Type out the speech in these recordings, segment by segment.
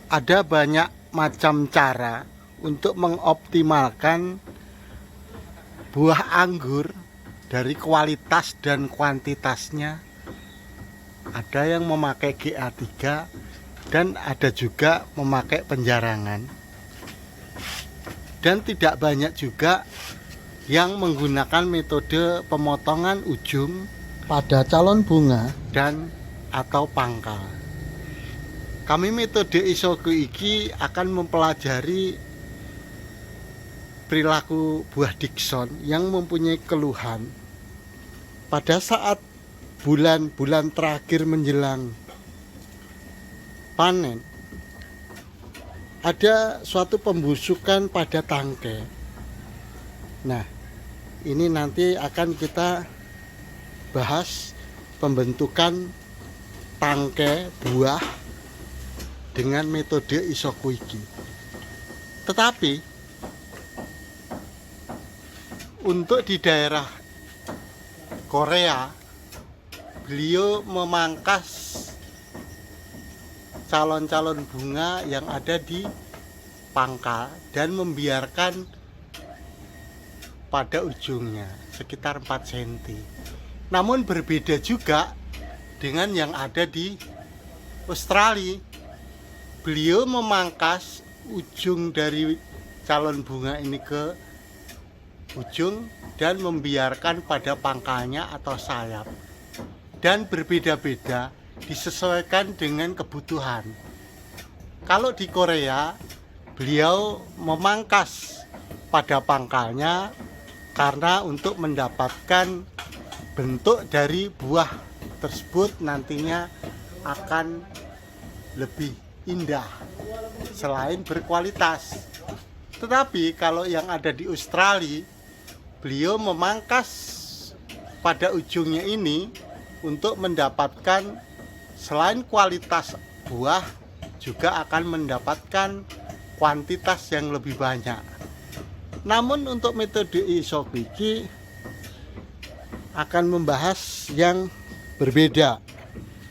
Ada banyak macam cara untuk mengoptimalkan buah anggur dari kualitas dan kuantitasnya. Ada yang memakai GA3 dan ada juga memakai penjarangan. Dan tidak banyak juga yang menggunakan metode pemotongan ujung pada calon bunga dan atau pangkal. Kami metode Isoku iki akan mempelajari perilaku buah Dickson yang mempunyai keluhan pada saat bulan-bulan terakhir menjelang panen. Ada suatu pembusukan pada tangkai. Nah, ini nanti akan kita bahas pembentukan tangkai buah dengan metode Isoku iki. Tetapi untuk di daerah Korea, beliau memangkas calon-calon bunga yang ada di pangkal dan membiarkan pada ujungnya sekitar 4 cm. Namun berbeda juga dengan yang ada di Australia. Beliau memangkas ujung dari calon bunga ini ke ujung dan membiarkan pada pangkalnya atau sayap. Dan berbeda-beda disesuaikan dengan kebutuhan. Kalau di Korea, beliau memangkas pada pangkalnya karena untuk mendapatkan bentuk dari buah tersebut nantinya akan lebih indah selain berkualitas. Tetapi kalau yang ada di Australia, beliau memangkas pada ujungnya ini untuk mendapatkan selain kualitas buah juga akan mendapatkan kuantitas yang lebih banyak. Namun untuk metode Isoku iki akan membahas yang berbeda.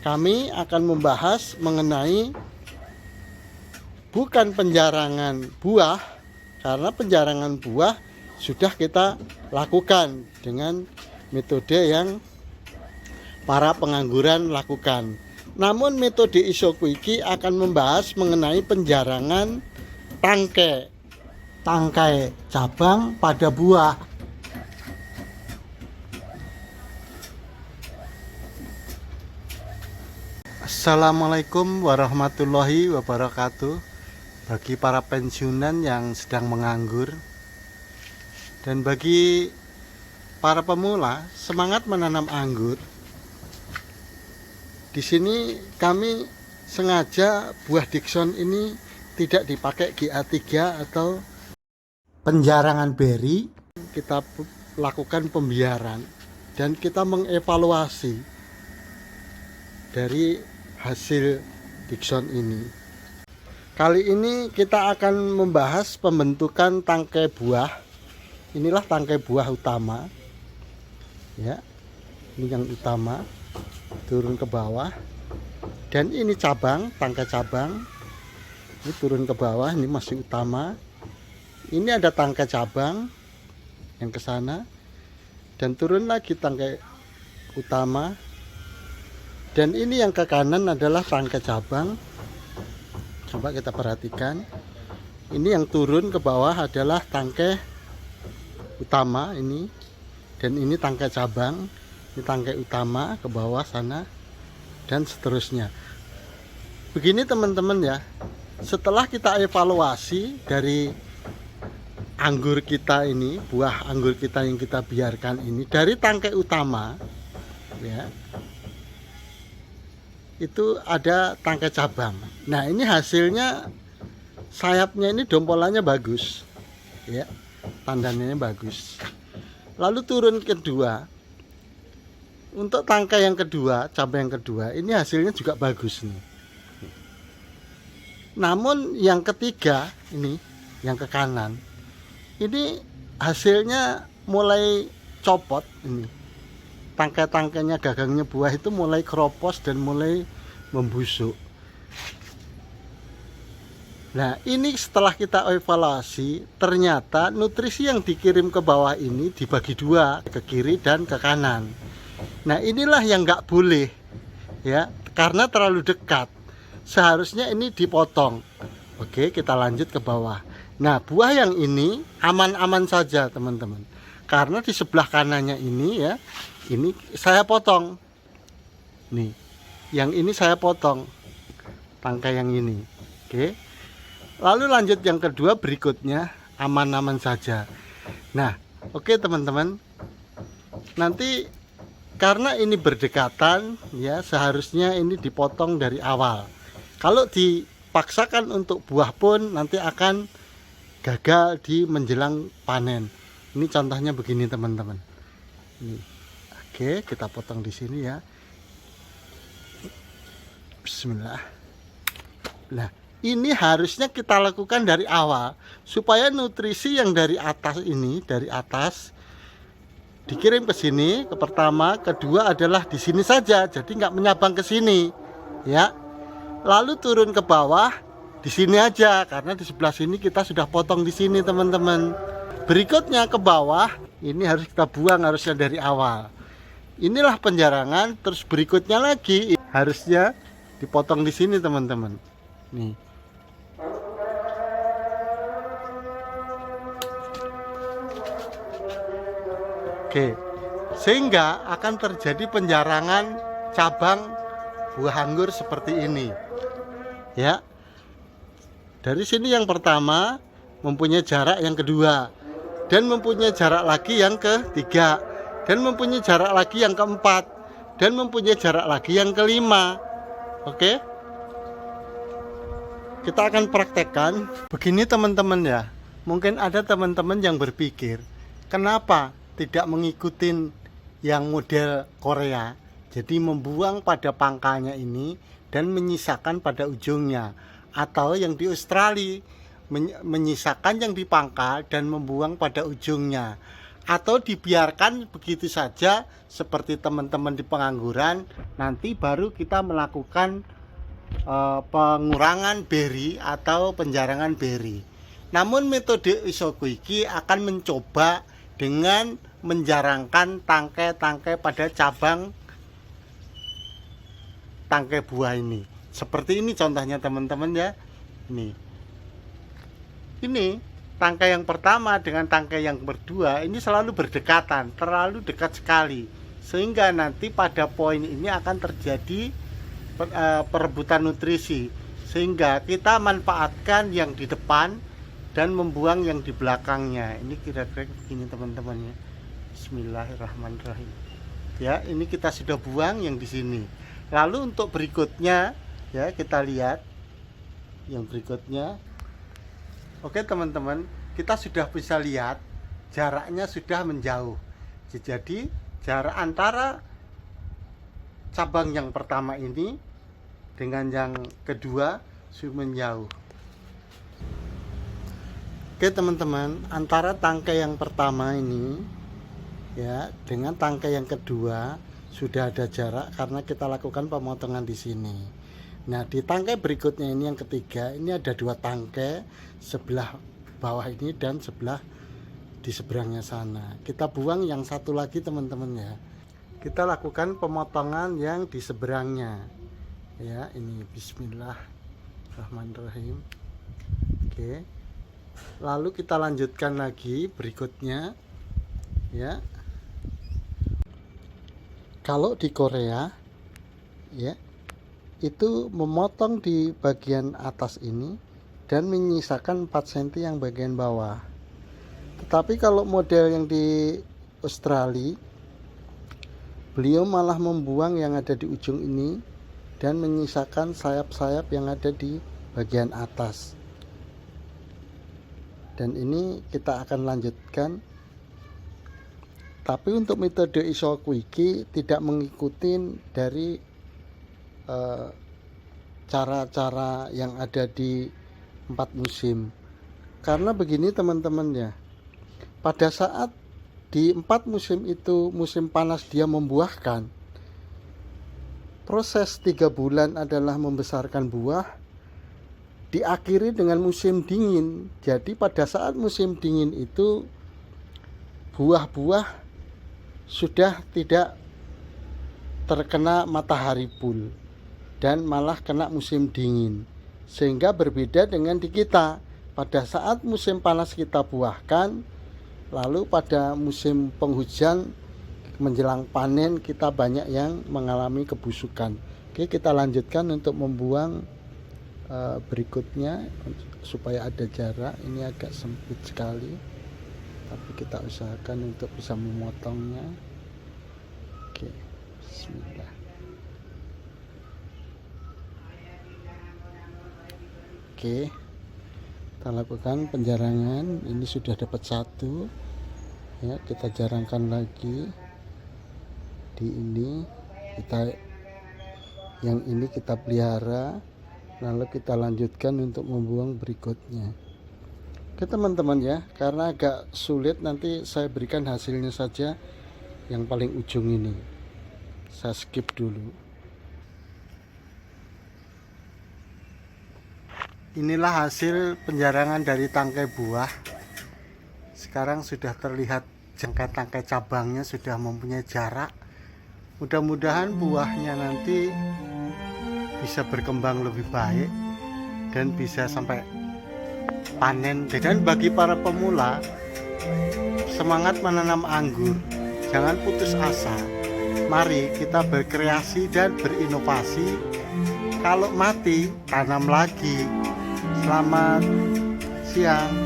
Kami akan membahas mengenai bukan penjarangan buah, karena penjarangan buah sudah kita lakukan dengan metode yang para pengangguran lakukan. Namun metode Isoku iki akan membahas mengenai penjarangan tangkai cabang pada buah. Assalamualaikum warahmatullahi wabarakatuh. Bagi para pensiunan yang sedang menganggur dan bagi para pemula semangat menanam anggur, di sini kami sengaja buah Dickson ini tidak dipakai GA3 atau penjarangan beri. Kita lakukan pembiaran dan kita mengevaluasi dari hasil Dickson ini. Kali ini kita akan membahas pembentukan tangkai buah. Inilah tangkai buah utama. Ya. Ini yang utama. Turun ke bawah. Dan ini cabang, tangkai cabang. Ini turun ke bawah, ini masih utama. Ini ada tangkai cabang yang ke sana. Dan turun lagi tangkai utama. Dan ini yang ke kanan adalah tangkai cabang. Coba kita perhatikan. Ini yang turun ke bawah adalah tangkai utama ini. Dan ini tangkai cabang. Ini tangkai utama ke bawah sana. Dan seterusnya. Begini teman-teman ya. Setelah kita evaluasi dari anggur kita ini, buah anggur kita yang kita biarkan ini dari tangkai utama ya, itu ada tangkai cabang. Nah ini hasilnya sayapnya ini dompolannya bagus ya, tandanya bagus. Lalu turun kedua, untuk tangkai yang kedua, cabang yang kedua, ini hasilnya juga bagus nih. Namun yang ketiga ini, yang ke kanan, ini hasilnya mulai copot ini. Tangkai-tangkainya, gagangnya buah itu mulai keropos dan mulai membusuk. Nah, ini setelah kita evaluasi, ternyata nutrisi yang dikirim ke bawah ini dibagi dua, ke kiri dan ke kanan. Nah, inilah yang nggak boleh, ya, karena terlalu dekat. Seharusnya ini dipotong. Oke, kita lanjut ke bawah. Nah, buah yang ini aman-aman saja, teman-teman. Karena di sebelah kanannya ini, ya, ini saya potong. Nih, yang ini saya potong. Tangkai yang ini. Oke. Lalu lanjut yang kedua, berikutnya aman-aman saja. Nah, oke teman-teman. Nanti karena ini berdekatan, ya, seharusnya ini dipotong dari awal. Kalau dipaksakan untuk buah pun nanti akan gagal di menjelang panen. Ini contohnya begini, teman-teman. Oke, kita potong di sini ya. Bismillah. Nah, ini harusnya kita lakukan dari awal supaya nutrisi yang dari atas ini, dari atas dikirim ke sini, ke pertama, kedua adalah di sini saja, jadi nggak menyabang ke sini, ya. Lalu turun ke bawah di sini aja, karena di sebelah sini kita sudah potong di sini, teman-teman. Berikutnya ke bawah, ini harus kita buang, harusnya dari awal. Inilah penjarangan. Terus berikutnya lagi harusnya dipotong di sini, teman-teman. Nih. Oke, sehingga akan terjadi penjarangan cabang buah anggur seperti ini, ya. Dari sini yang pertama mempunyai jarak yang kedua, dan mempunyai jarak lagi yang ketiga, dan mempunyai jarak lagi yang keempat, dan mempunyai jarak lagi yang kelima. Oke, kita akan praktekkan begini, teman-teman, ya. Mungkin ada teman-teman yang berpikir, kenapa tidak mengikuti yang model Korea, jadi membuang pada pangkalnya ini dan menyisakan pada ujungnya, atau yang di Australia menyisakan yang di pangkal dan membuang pada ujungnya, atau dibiarkan begitu saja seperti teman-teman di pengangguran. Nanti baru kita melakukan pengurangan beri atau penjarangan beri. Namun metode Isokuiki akan mencoba dengan menjarangkan tangkai-tangkai pada cabang tangkai buah ini. Seperti ini contohnya, teman-teman, ya. Ini tangkai yang pertama dengan tangkai yang kedua ini selalu berdekatan, terlalu dekat sekali, sehingga nanti pada poin ini akan terjadi perebutan nutrisi, sehingga kita manfaatkan yang di depan dan membuang yang di belakangnya. Ini kira-kira begini, teman-teman, ya. Bismillahirrahmanirrahim. Ya, ini kita sudah buang yang di sini. Lalu untuk berikutnya, ya, kita lihat yang berikutnya. Oke, teman-teman, kita sudah bisa lihat jaraknya sudah menjauh. Jadi jarak antara cabang yang pertama ini dengan yang kedua sudah menjauh. Oke, teman-teman, antara tangkai yang pertama ini, ya, dengan tangkai yang kedua sudah ada jarak karena kita lakukan pemotongan di sini. Nah, di tangkai berikutnya ini yang ketiga, ini ada dua tangkai, sebelah bawah ini dan sebelah di seberangnya sana. Kita buang yang satu lagi, teman-teman, ya. Kita lakukan pemotongan yang di seberangnya. Ya, ini bismillahirrahmanirrahim. Oke. Lalu kita lanjutkan lagi berikutnya, ya. Kalau di Korea, ya, itu memotong di bagian atas ini dan menyisakan 4 cm yang bagian bawah. Tetapi kalau model yang di Australia, beliau malah membuang yang ada di ujung ini dan menyisakan sayap-sayap yang ada di bagian atas. Dan ini kita akan lanjutkan. Tapi untuk metode Isokuiki tidak mengikuti dari cara-cara yang ada di 4 musim. Karena begini, teman-teman, ya. Pada saat di 4 musim itu, musim panas dia membuahkan, proses 3 bulan adalah membesarkan buah. diakhiri dengan musim dingin. Jadi pada saat musim dingin itu buah-buah sudah tidak terkena matahari full dan malah kena musim dingin, sehingga berbeda dengan di kita. Pada saat musim panas kita buahkan, lalu pada musim penghujan menjelang panen kita banyak yang mengalami kebusukan. Oke, kita lanjutkan untuk membuang berikutnya supaya ada jarak. Ini agak sempit sekali, tapi kita usahakan untuk bisa memotongnya. Oke, bismillah. Oke, kita lakukan penjarangan. Ini sudah dapat satu ya, kita jarangkan lagi di ini. Yang ini kita pelihara, lalu kita lanjutkan untuk membuang berikutnya. Oke teman-teman ya, karena agak sulit nanti saya berikan hasilnya saja. Yang paling ujung ini saya skip dulu. Inilah hasil penjarangan dari tangkai buah. Sekarang sudah terlihat tangkai cabangnya sudah mempunyai jarak. Mudah-mudahan buahnya nanti bisa berkembang lebih baik dan bisa sampai panen. Dan bagi para pemula, semangat menanam anggur, jangan putus asa. Mari kita berkreasi dan berinovasi. Kalau mati, tanam lagi. Selamat siang.